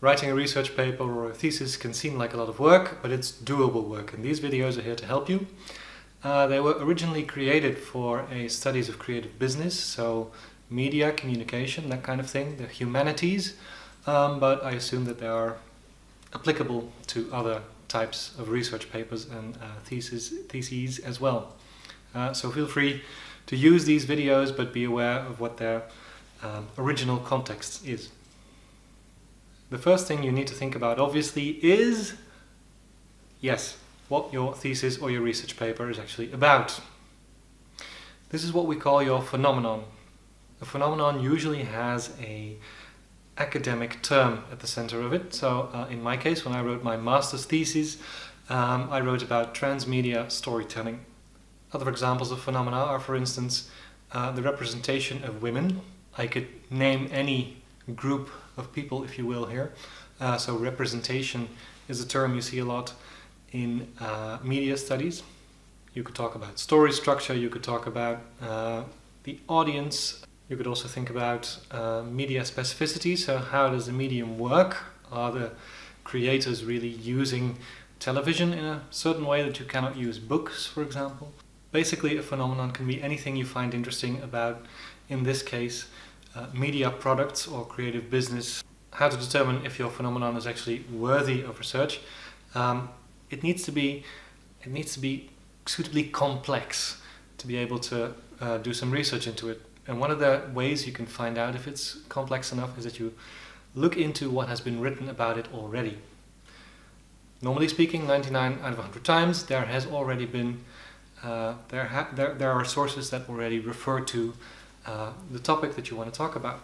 Writing a research paper or a thesis can seem like a lot of work, but it's doable work, and these videos are here to help you. They were originally created for a studies of creative business, so media, communication, that kind of thing, the humanities, but I assume that they are applicable to other types of research papers and theses as well. So feel free to use these videos, but be aware of what their original context is. The first thing you need to think about, obviously, is, yes, what your thesis or your research paper is actually about. This is what we call your phenomenon. A phenomenon usually has an academic term at the center of it. So in my case, when I wrote my master's thesis, I wrote about transmedia storytelling. Other examples of phenomena are, for instance, the representation of women. I could name any group of people, if you will, here. So representation is a term you see a lot in media studies. You could talk about story structure, you could talk about the audience, you could also think about media specificity, so how does the medium work? Are the creators really using television in a certain way that you cannot use books, for example? Basically, a phenomenon can be anything you find interesting about, in this case, media products or creative business. How to determine if your phenomenon is actually worthy of research? It needs to be suitably complex to be able to do some research into it. And one of the ways you can find out if it's complex enough is that you look into what has been written about it already. Normally speaking, 99 out of 100 times, there has already been there are sources that already refer to the topic that you want to talk about.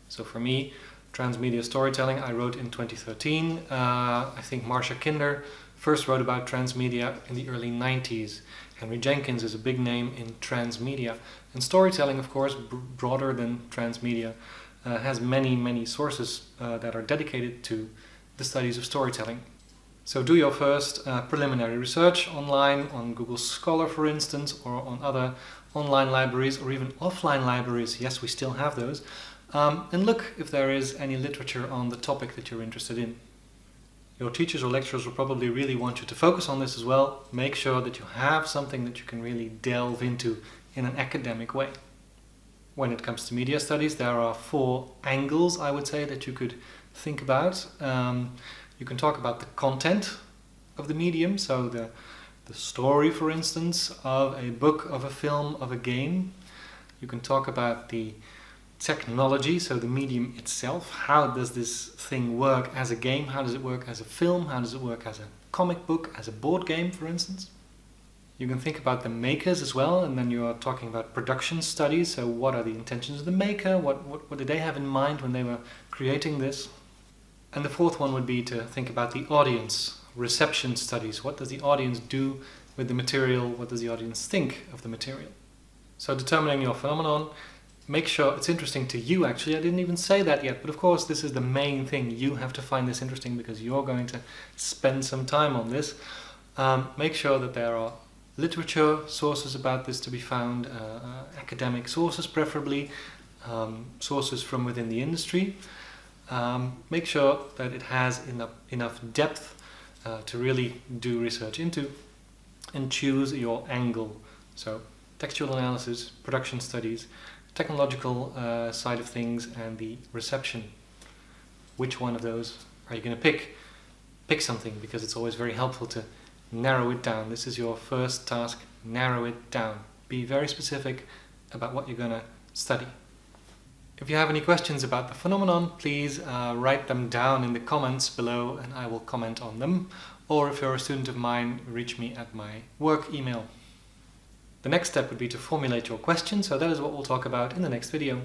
So for me, transmedia storytelling, I wrote in 2013. I think Marcia Kinder first wrote about transmedia in the early 90s. Henry Jenkins is a big name in transmedia. And storytelling, of course, broader than transmedia, has many sources that are dedicated to the studies of storytelling. So do your first preliminary research online, on Google Scholar, for instance, or on other online libraries, or even offline libraries. Yes, we still have those. And look if there is any literature on the topic that you're interested in. Your teachers or lecturers will probably really want you to focus on this as well. Make sure that you have something that you can really delve into in an academic way. When it comes to media studies, there are 4 angles, I would say, that you could think about. You can talk about the content of the medium, so the story, for instance, of a book, of a film, of a game. You can talk about the technology, so the medium itself. How does this thing work as a game? How does it work as a film? How does it work as a comic book, as a board game, for instance? You can think about the makers as well, and then you are talking about production studies. So what are the intentions of the maker? What did they have in mind when they were creating this? And the 4th one would be to think about the audience, reception studies. What does the audience do with the material? What does the audience think of the material? So determining your phenomenon, make sure it's interesting to you. Actually, I didn't even say that yet, but of course this is the main thing. You have to find this interesting because you're going to spend some time on this. Make sure that there are literature sources about this to be found, academic sources preferably, sources from within the industry. Make sure that it has enough depth to really do research into, and choose your angle. So textual analysis, production studies, technological side of things, and the reception. Which one of those are you going to pick? Pick something, because it's always very helpful to narrow it down. This is your first task, narrow it down. Be very specific about what you're going to study. If you have any questions about the phenomenon, please write them down in the comments below and I will comment on them. Or if you're a student of mine, reach me at my work email. The next step would be to formulate your question, so that is what we'll talk about in the next video.